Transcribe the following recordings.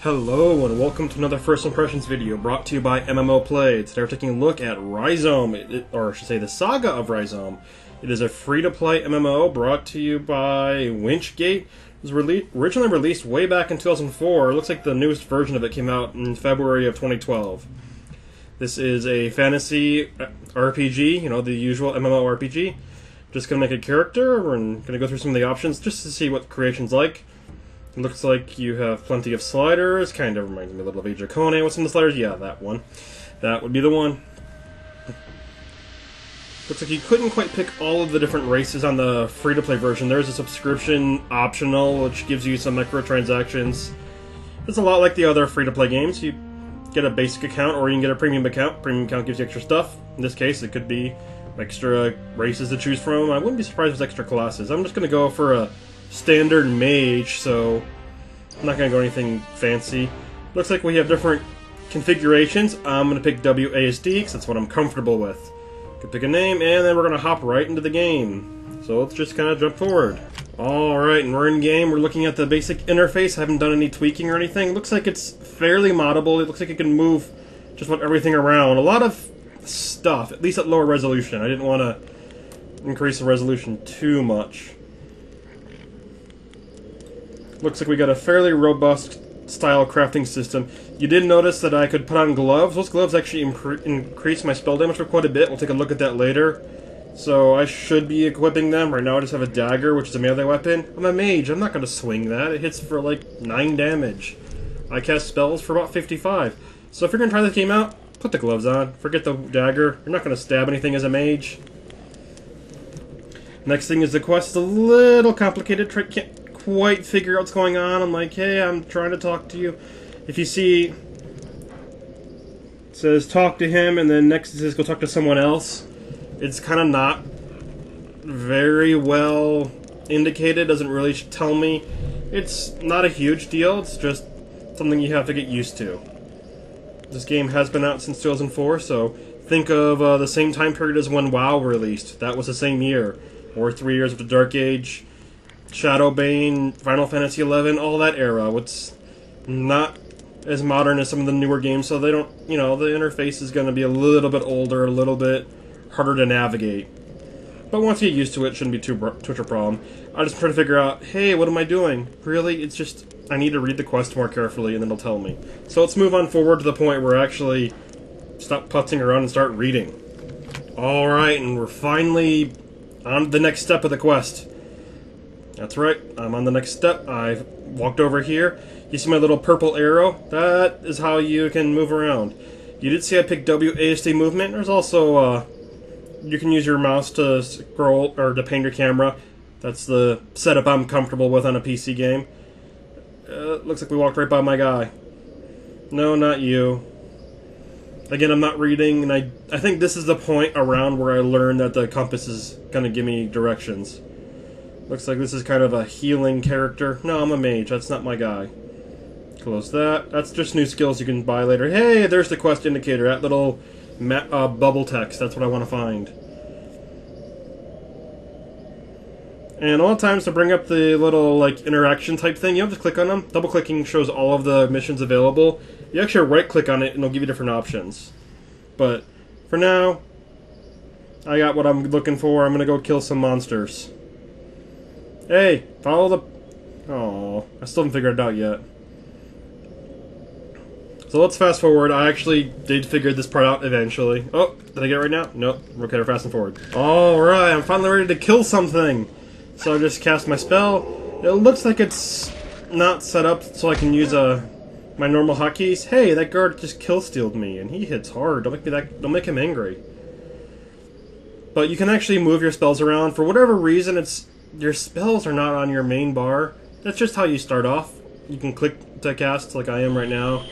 Hello and welcome to another First Impressions video brought to you by MMO Play. Today we're taking a look at Ryzom, or I should say the Saga of Ryzom. It is a free-to-play MMO brought to you by Winch Gate. It was originally released way back in 2004. It looks like the newest version of it came out in February of 2012. This is a fantasy RPG, you know, the usual MMO RPG. Just gonna make a character and gonna go through some of the options just to see what the creation's like. It looks like you have plenty of sliders, kind of reminds me a little of Age of Conan. What's in the sliders? Yeah, that one. That would be the one. Looks like you couldn't quite pick all of the different races on the free-to-play version. There's a subscription optional, which gives you some microtransactions. It's a lot like the other free-to-play games. You get a basic account, or you can get a premium account. Premium account gives you extra stuff. In this case, it could be extra races to choose from. I wouldn't be surprised if it's extra classes. I'm just going to go for a standard mage, so I'm not going to go anything fancy. Looks like we have different configurations. I'm going to pick WASD because that's what I'm comfortable with. Can pick a name, and then we're going to hop right into the game. So let's just kind of jump forward. Alright, and we're in game. We're looking at the basic interface. I haven't done any tweaking or anything. Looks like it's fairly moddable. It looks like it can move just about everything around. A lot of stuff, at least at lower resolution. I didn't want to increase the resolution too much. Looks like we got a fairly robust style crafting system. You did notice that I could put on gloves. Those gloves actually increase my spell damage for quite a bit. We'll take a look at that later. So I should be equipping them. Right now I just have a dagger, which is a melee weapon. I'm a mage. I'm not going to swing that. It hits for like 9 damage. I cast spells for about 55. So if you're going to try this game out, put the gloves on. Forget the dagger. You're not going to stab anything as a mage. Next thing is the quest is a little complicated. Can't quite figure out what's going on. I'm like, hey, I'm trying to talk to you. If you see, it says talk to him, and then next it says go talk to someone else. It's kind of not very well indicated. Doesn't really tell me. It's not a huge deal. It's just something you have to get used to. This game has been out since 2004, so think of the same time period as when WoW released. That was the same year, or 3 years of the Dark Age, Shadowbane, Final Fantasy XI, all that era. It's not as modern as some of the newer games, so they don't, you know, the interface is going to be a little bit older, a little bit harder to navigate. But once you get used to it, it shouldn't be too much a problem. I just try to figure out, hey, what am I doing? Really, it's just, I need to read the quest more carefully, and then it'll tell me. So let's move on forward to the point where I actually stop putzing around and start reading. Alright, and we're finally on the next step of the quest. That's right, I'm on the next step. I've walked over here. You see my little purple arrow? That is how you can move around. You did see I picked WASD movement. There's also, you can use your mouse to scroll, or to pan your camera. That's the setup I'm comfortable with on a PC game. Looks like we walked right by my guy. No, not you. Again, I'm not reading, and I think this is the point around where I learned that the compass is going to give me directions. Looks like this is kind of a healing character. No, I'm a mage. That's not my guy. Close that. That's just new skills you can buy later. Hey, there's the quest indicator. That little bubble text. That's what I want to find. And a lot of times to bring up the little like interaction type thing, you have to click on them. Double clicking shows all of the missions available. You actually right click on it and it'll give you different options. But for now, I got what I'm looking for. I'm gonna go kill some monsters. Hey, follow the... Oh, I still haven't figured it out yet. So let's fast forward. I actually did figure this part out eventually. Oh, did I get it right now? Nope. Okay, we're fast and forward. Alright, I'm finally ready to kill something. So I just cast my spell. It looks like it's not set up so I can use my normal hotkeys. Hey, that guard just kill-stealed me, and he hits hard. Don't make him angry. But you can actually move your spells around. For whatever reason, your spells are not on your main bar. That's just how you start off. You can click to cast like I am right now.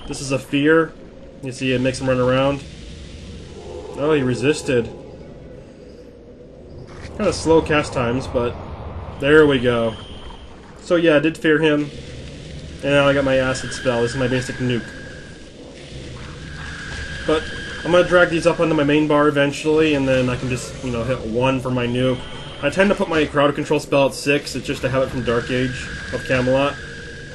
This is a fear. You see it makes him run around. Oh, he resisted. Kind of slow cast times, but there we go. So yeah, I did fear him. And now I got my acid spell. This is my basic nuke. But I'm going to drag these up onto my main bar eventually, and then I can just, you know, hit 1 for my nuke. I tend to put my crowd control spell at 6. It's just a habit from Dark Age of Camelot.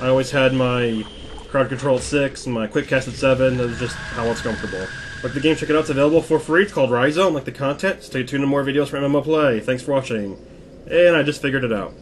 I always had my crowd control at 6, and my quick cast at 7. That was just how it's comfortable. Like the game, check it out. It's available for free. It's called Ryzom. Like the content. Stay tuned to more videos from MMO Play. Thanks for watching. And I just figured it out.